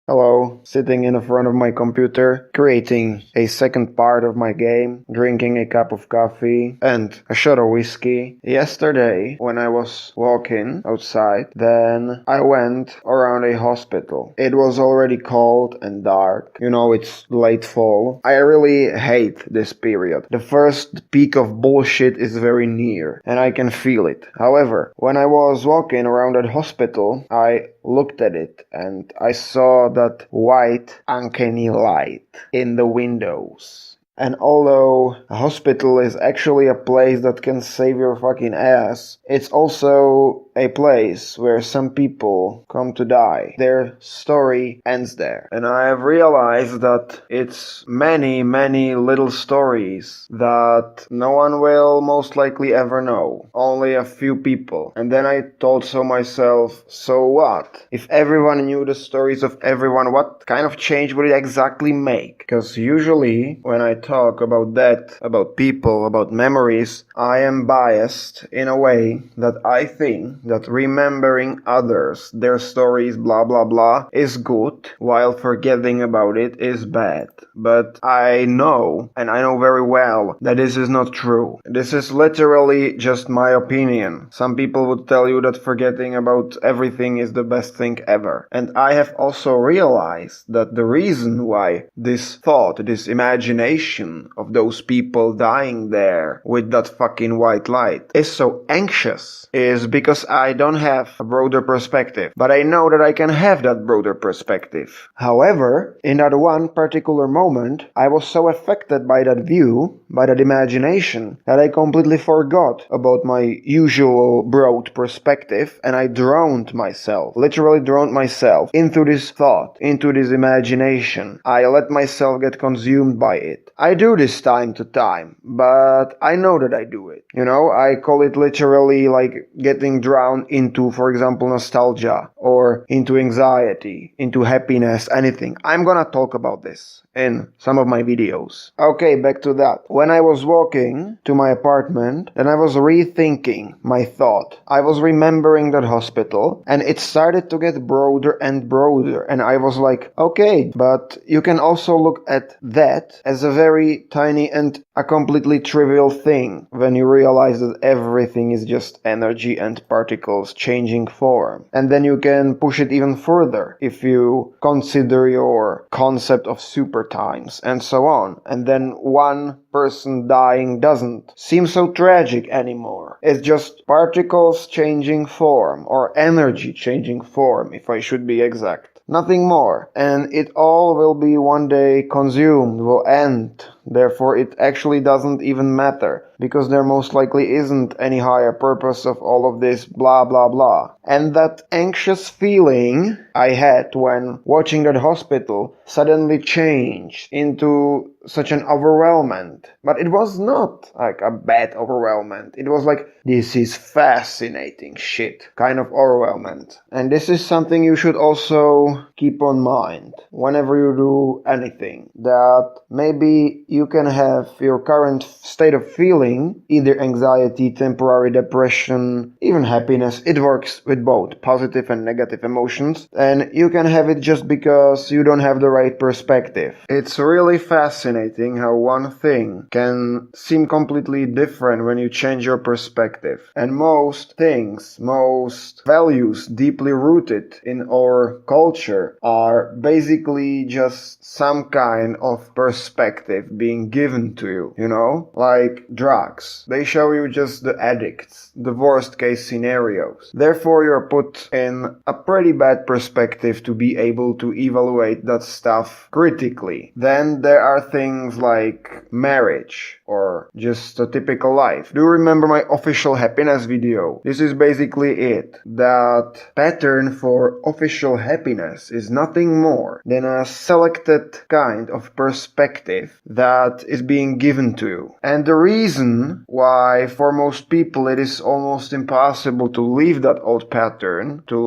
Hello, sitting in front of my computer, creating a second part of my game, drinking a cup of coffee and a shot of whiskey. Yesterday, when I was walking outside, then I went around a hospital. It was already cold and dark. It's late fall. I really hate this period. The first peak of bullshit is very near, and I can feel it. However, when I was walking around that hospital, I looked at it and I saw that white uncanny light in the windows. And although a hospital is actually a place that can save your fucking ass, it's also a place where some people come to die. Their story ends there. And I have realized that it's many, many little stories that no one will most likely ever know. Only a few people. And then I thought to myself, so what? If everyone knew the stories of everyone, what kind of change would it exactly make? Because usually when I talk about that, about people, about memories, I am biased in a way that I think that remembering others, their stories, blah blah blah, is good, while forgetting about it is bad. But I know, and I know very well, that this is not true. This is literally just my opinion. Some people would tell you that forgetting about everything is the best thing ever. And I have also realized that the reason why this thought, this imagination of those people dying there with that fucking white light is so anxious is because I don't have a broader perspective. But I know that I can have that broader perspective. However, in that one particular moment, I was so affected by that view, by that imagination, that I completely forgot about my usual broad perspective and I literally drowned myself into this thought, into this imagination. I let myself get consumed by it. I do this time to time, but I know that I do it. I call it literally like getting drowned into, for example, nostalgia or into anxiety, into happiness, anything. I'm gonna talk about this in some of my videos. Okay, back to that. When I was walking to my apartment, then I was rethinking my thought. I was remembering that hospital and it started to get broader and broader and I was like, okay, but you can also look at that as a very tiny and a completely trivial thing when you realize that everything is just energy and particles changing form. And then you can push it even further if you consider your concept of super times and so on. And then one person dying doesn't seem so tragic anymore. It's just particles changing form, or energy changing form, if I should be exact. Nothing more. And it all will be one day consumed, will end. Therefore, it actually doesn't even matter, because there most likely isn't any higher purpose of all of this blah blah blah. And that anxious feeling I had when watching that hospital suddenly changed into such an overwhelmment. But it was not like a bad overwhelmment. It was like, this is fascinating shit kind of overwhelmment. And this is something you should also keep on mind whenever you do anything. That maybe you can have your current state of feeling, either anxiety, temporary depression, even happiness. It works with both positive and negative emotions. And you can have it just because you don't have the right perspective. It's really fascinating how one thing can seem completely different when you change your perspective. And most things, most values deeply rooted in our culture are basically just some kind of perspective being given to you, like drugs. They show you just the addicts, the worst case scenarios. Therefore, you're put in a pretty bad perspective to be able to evaluate that stuff critically. Then there are things like marriage or just a typical life. Do you remember my official happiness video? This is basically it. That pattern for official happiness is nothing more than a selected kind of perspective that that is being given to you. And the reason why for most people it is almost impossible to leave that old pattern, to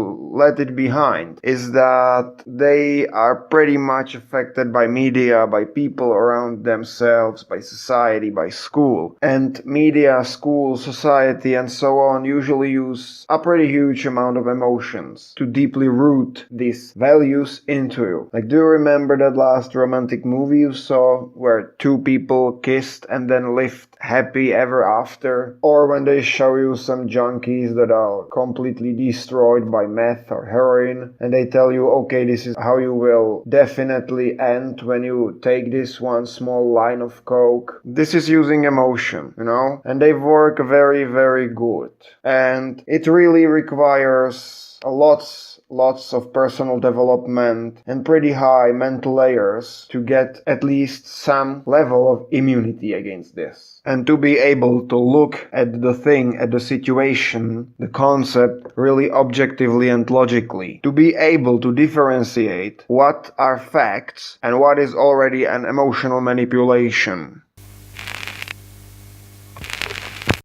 let it behind, is that they are pretty much affected by media, by people around themselves, by society, by school. And media, school, society, and so on usually use a pretty huge amount of emotions to deeply root these values into you. Like, do you remember that last romantic movie you saw where two people kissed and then lived happy ever after? Or when they show you some junkies that are completely destroyed by meth or heroin and they tell you, okay, this is how you will definitely end when you take this one small line of coke. This is using emotion, and they work very, very good. And it really requires lots of personal development and pretty high mental layers to get at least some level of immunity against this. And to be able to look at the thing, at the situation, the concept really objectively and logically. To be able to differentiate what are facts and what is already an emotional manipulation.